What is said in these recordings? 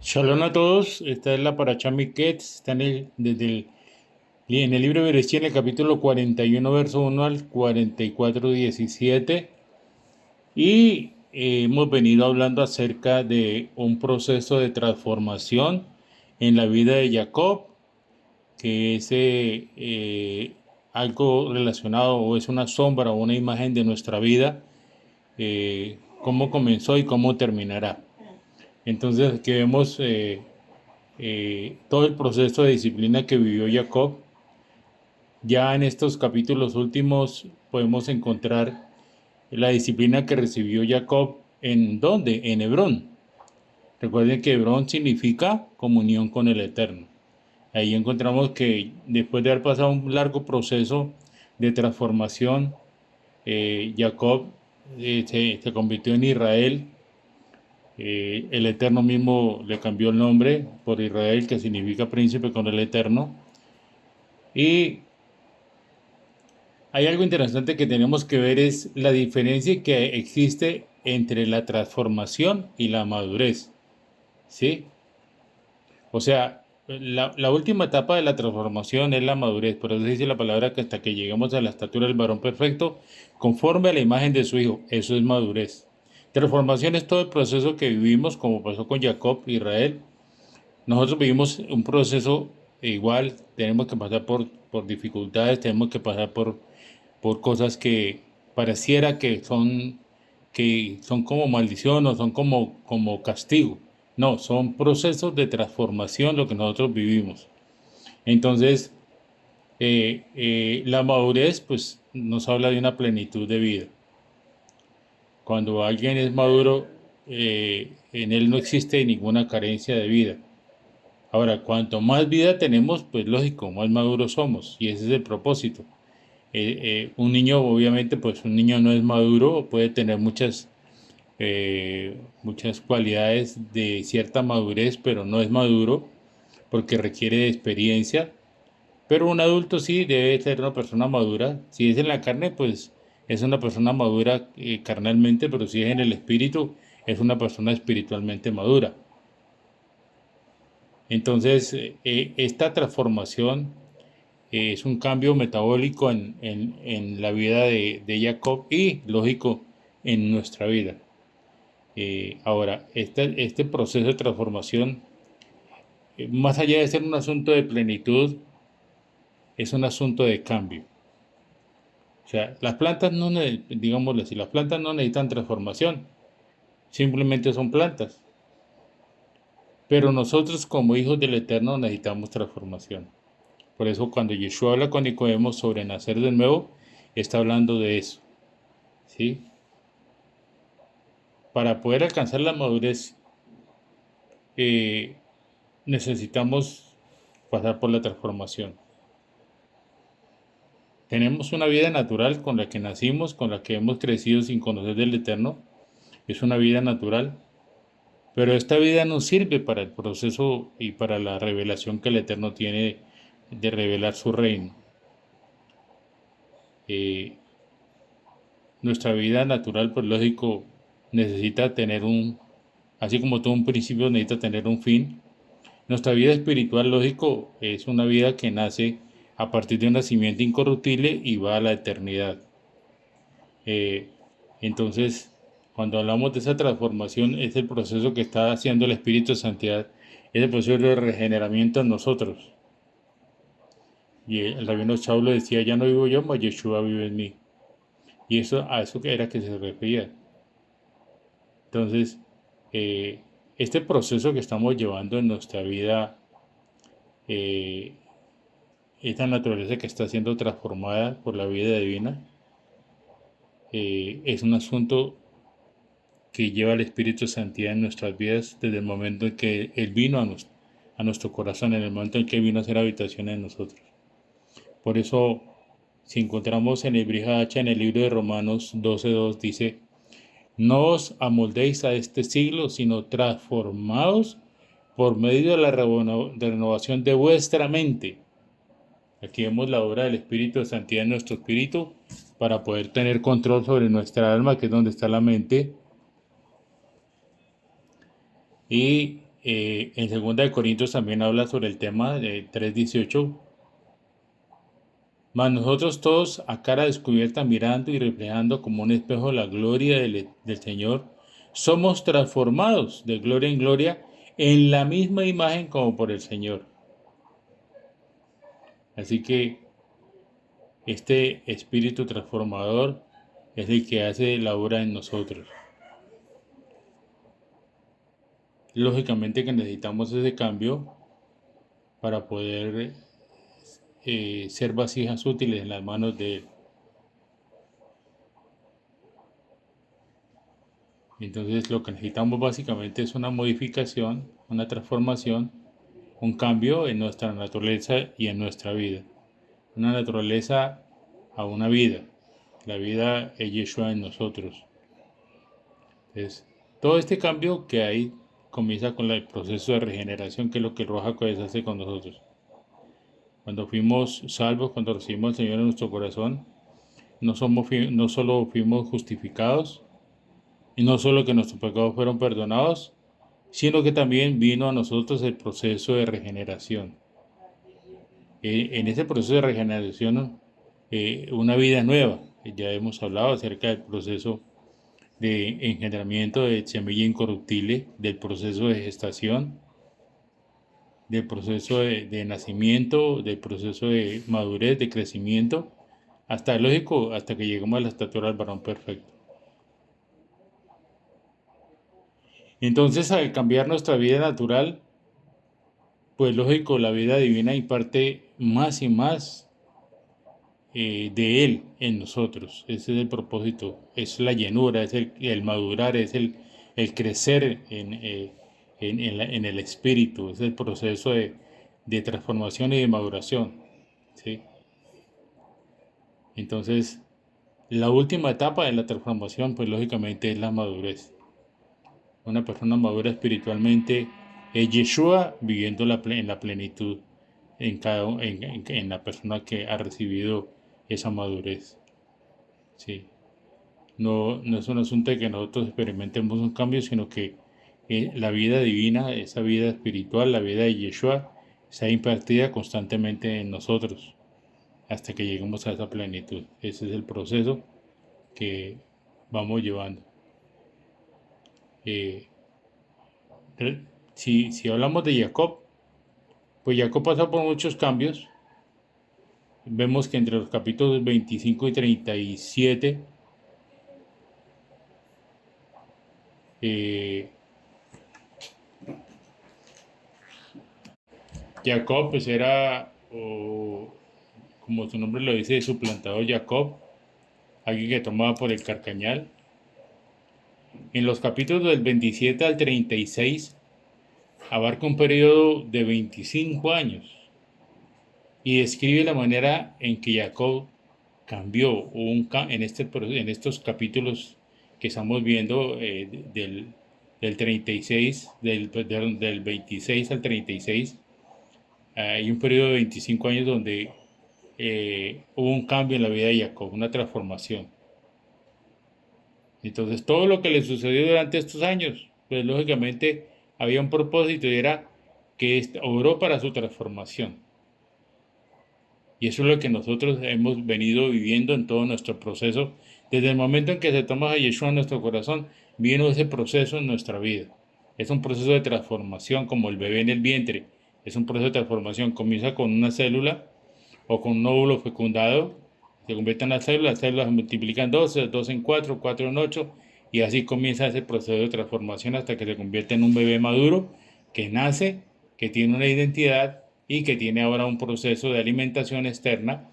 Shalom a todos, esta es la Parashá Miket, está en el libro de Bereshit, en el capítulo 41, verso 1 al 44, 17, y hemos venido hablando acerca de un proceso de transformación en la vida de Jacob, que es algo relacionado o es una sombra o una imagen de nuestra vida, cómo comenzó y cómo terminará. Entonces, aquí vemos todo el proceso de disciplina que vivió Jacob. Ya en estos capítulos últimos podemos encontrar la disciplina que recibió Jacob. ¿En dónde? En Hebrón. Recuerden que Hebrón significa comunión con el Eterno. Ahí encontramos que después de haber pasado un largo proceso de transformación, Jacob se convirtió en Israel. El Eterno mismo le cambió el nombre por Israel, que significa príncipe con el Eterno. Y hay algo interesante que tenemos que ver, es la diferencia que existe entre la transformación y la madurez, ¿sí? O sea, la última etapa de la transformación es la madurez. Por eso dice la palabra que hasta que lleguemos a la estatura del varón perfecto, conforme a la imagen de su Hijo, eso es madurez. Transformación es todo el proceso que vivimos, como pasó con Jacob, Israel. Nosotros vivimos un proceso igual, tenemos que pasar por dificultades, tenemos que pasar por cosas que pareciera que son como maldición o son como castigo. No, son procesos de transformación lo que nosotros vivimos. Entonces, la madurez pues nos habla de una plenitud de vida. Cuando alguien es maduro, en él no existe ninguna carencia de vida. Ahora, cuanto más vida tenemos, pues lógico, más maduros somos, y ese es el propósito. Un niño, obviamente, pues un niño no es maduro, puede tener muchas cualidades de cierta madurez, pero no es maduro porque requiere de experiencia. Pero un adulto sí debe ser una persona madura. Si es en la carne, pues es una persona madura carnalmente, pero si es en el espíritu, es una persona espiritualmente madura. Entonces, esta transformación es un cambio metabólico en la vida de Jacob y, lógico, en nuestra vida. Ahora, este proceso de transformación, más allá de ser un asunto de plenitud, es un asunto de cambio. O sea, las plantas no, digámoslo así, las plantas no necesitan transformación, simplemente son plantas. Pero nosotros como hijos del Eterno necesitamos transformación. Por eso cuando Yeshua habla con Nicodemo sobre nacer de nuevo, está hablando de eso, ¿sí? Para poder alcanzar la madurez, eh, necesitamos pasar por la transformación. Tenemos una vida natural con la que nacimos, con la que hemos crecido sin conocer del Eterno. Es una vida natural, pero esta vida nos sirve para el proceso y para la revelación que el Eterno tiene de revelar su reino. Eh, Nuestra vida natural, pues lógico, necesita tener así como todo un principio necesita tener un fin. Nuestra vida espiritual, lógico, es una vida que nace a partir de un nacimiento incorruptible y va a la eternidad. Eh, entonces, cuando hablamos de esa transformación, es el proceso que está haciendo el Espíritu de Santidad, es el proceso de regeneramiento en nosotros. Y el rabino Chaulo decía, ya no vivo yo, mas Yeshua vive en mí. Y eso, a eso era que se refería. Entonces, eh, este proceso que estamos llevando en nuestra vida, eh, esta naturaleza que está siendo transformada por la vida divina, es un asunto que lleva el Espíritu de Santidad en nuestras vidas desde el momento en que Él vino a nuestro corazón, en el momento en que vino a hacer habitación en nosotros. Por eso, si encontramos en el Brihacha, en el libro de Romanos 12:2, dice, no os amoldéis a este siglo, sino transformaos por medio de la renovación de vuestra mente. Aquí vemos la obra del Espíritu de Santidad en nuestro espíritu para poder tener control sobre nuestra alma, que es donde está la mente. Y en 2 de Corintios también habla sobre el tema de 3:18. Mas nosotros todos a cara descubierta mirando y reflejando como un espejo la gloria del Señor, somos transformados de gloria en gloria en la misma imagen como por el Señor. Así que este espíritu transformador es el que hace la obra en nosotros. Lógicamente que necesitamos ese cambio para poder ser vasijas útiles en las manos de Él. Entonces lo que necesitamos básicamente es una modificación, una transformación, un cambio en nuestra naturaleza y en nuestra vida. Una naturaleza a una vida. La vida es Yeshua en nosotros. Entonces, todo este cambio que hay comienza con el proceso de regeneración, que es lo que el Ruach HaKodesh hace con nosotros. Cuando fuimos salvos, cuando recibimos al Señor en nuestro corazón, no solo fuimos justificados, y no solo que nuestros pecados fueron perdonados, sino que también vino a nosotros el proceso de regeneración. En ese proceso de regeneración, una vida nueva. Ya hemos hablado acerca del proceso de engendramiento de semilla incorruptible, del proceso de gestación, del proceso de nacimiento, del proceso de madurez, de crecimiento, hasta lógico, hasta que lleguemos a la estatura del varón perfecto. Entonces, al cambiar nuestra vida natural, pues lógico, la vida divina imparte más y más de Él en nosotros. Ese es el propósito, es la llenura, es el madurar, es el crecer en el espíritu, es el proceso de transformación y de maduración. ¿Sí? Entonces, la última etapa de la transformación, pues lógicamente es la madurez. Una persona madura espiritualmente es Yeshua viviendo en la plenitud en la persona que ha recibido esa madurez. Sí. No es un asunto de que nosotros experimentemos un cambio, sino que la vida divina, esa vida espiritual, la vida de Yeshua, sea impartida constantemente en nosotros hasta que lleguemos a esa plenitud. Ese es el proceso que vamos llevando. Eh, si hablamos de Jacob, pues Jacob pasó por muchos cambios. Vemos que entre los capítulos 25 y 37, Jacob pues era, como su nombre lo dice, suplantador Jacob, alguien que tomaba por el carcañal. En los capítulos del 27 al 36 abarca un periodo de 25 años y describe la manera en que Jacob cambió en estos capítulos que estamos viendo del 36, del 26 al 36. Hay un periodo de 25 años donde hubo un cambio en la vida de Jacob, una transformación. Entonces, todo lo que le sucedió durante estos años, pues lógicamente había un propósito y era que obró para su transformación. Y eso es lo que nosotros hemos venido viviendo en todo nuestro proceso. Desde el momento en que se toma a Yeshua en nuestro corazón, vino ese proceso en nuestra vida. Es un proceso de transformación como el bebé en el vientre. Es un proceso de transformación. Comienza con una célula o con un óvulo fecundado. Se convierte en las células se multiplican 2 en 4, 4 en 8. Y así comienza ese proceso de transformación hasta que se convierte en un bebé maduro que nace, que tiene una identidad y que tiene ahora un proceso de alimentación externa,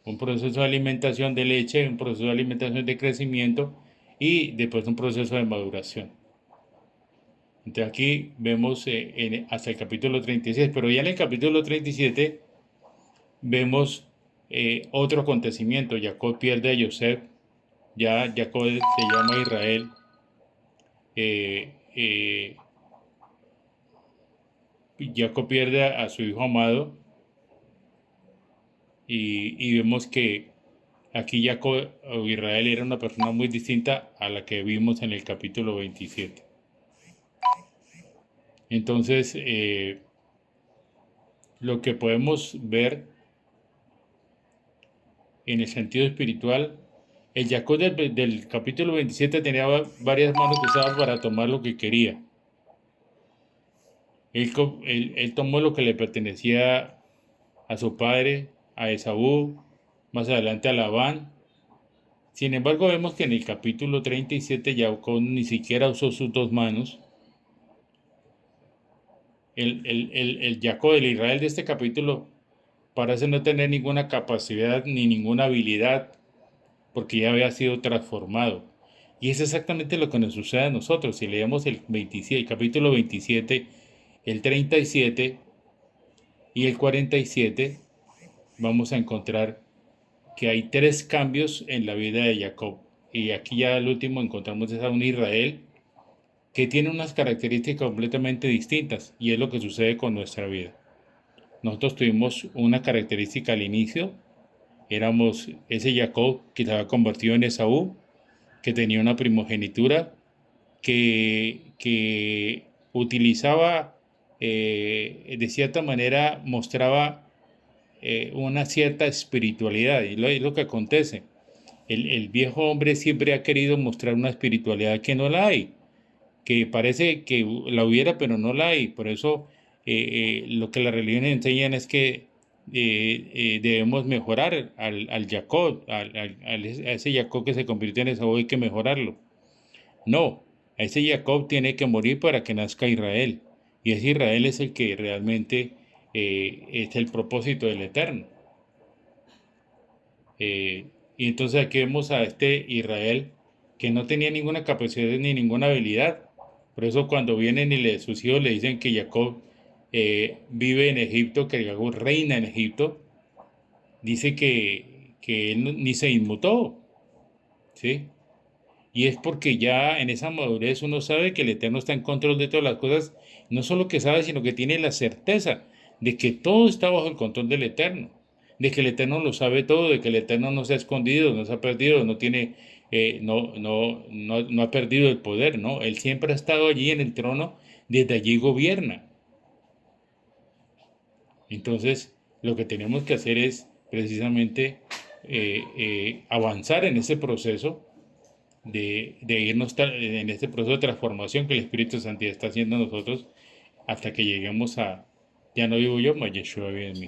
un proceso de alimentación de leche, un proceso de alimentación de crecimiento y después un proceso de maduración. Entonces aquí vemos hasta el capítulo 36, pero ya en el capítulo 37 vemos otro acontecimiento. Jacob pierde a Joseph, ya Jacob se llama Israel. Jacob pierde a su hijo amado y vemos que aquí Jacob o Israel era una persona muy distinta a la que vimos en el capítulo 27. Entonces, lo que podemos ver en el sentido espiritual, el Jacob del capítulo 27 tenía varias manos que usaba para tomar lo que quería. Él tomó lo que le pertenecía a su padre, a Esaú, más adelante a Labán. Sin embargo, vemos que en el capítulo 37 Jacob ni siquiera usó sus dos manos. El Jacob, el Israel de este capítulo, parece no tener ninguna capacidad ni ninguna habilidad porque ya había sido transformado. Y es exactamente lo que nos sucede a nosotros. Si leemos el capítulo 27, el 37 y el 47, vamos a encontrar que hay tres cambios en la vida de Jacob. Y aquí ya al último encontramos a un Israel que tiene unas características completamente distintas y es lo que sucede con nuestra vida. Nosotros tuvimos una característica al inicio, éramos ese Jacob que se había convertido en Esaú, que tenía una primogenitura, que utilizaba, de cierta manera, mostraba una cierta espiritualidad, y es lo que acontece. El viejo hombre siempre ha querido mostrar una espiritualidad que no la hay, que parece que la hubiera, pero no la hay. Por eso lo que las religiones enseñan es que debemos mejorar al Jacob, a ese Jacob que se convirtió en Esaú, hay que mejorarlo. No, ese Jacob tiene que morir para que nazca Israel. Y ese Israel es el que realmente es el propósito del Eterno. Y entonces aquí vemos a este Israel que no tenía ninguna capacidad ni ninguna habilidad. Por eso cuando vienen y sus hijos le dicen que Jacob vive en Egipto, que Jacob reina en Egipto, dice que él ni se inmutó, ¿sí? Y es porque ya en esa madurez uno sabe que el Eterno está en control de todas las cosas. No solo que sabe, sino que tiene la certeza de que todo está bajo el control del Eterno. De que el Eterno lo sabe todo, de que el Eterno no se ha escondido, no se ha perdido, no tiene, no ha perdido el poder, ¿no? Él siempre ha estado allí en el trono, desde allí gobierna. Entonces, lo que tenemos que hacer es precisamente avanzar en ese proceso de irnos en este proceso de transformación que el Espíritu Santo está haciendo en nosotros hasta que lleguemos a, ya no vivo yo, mas Yeshua vive en mí.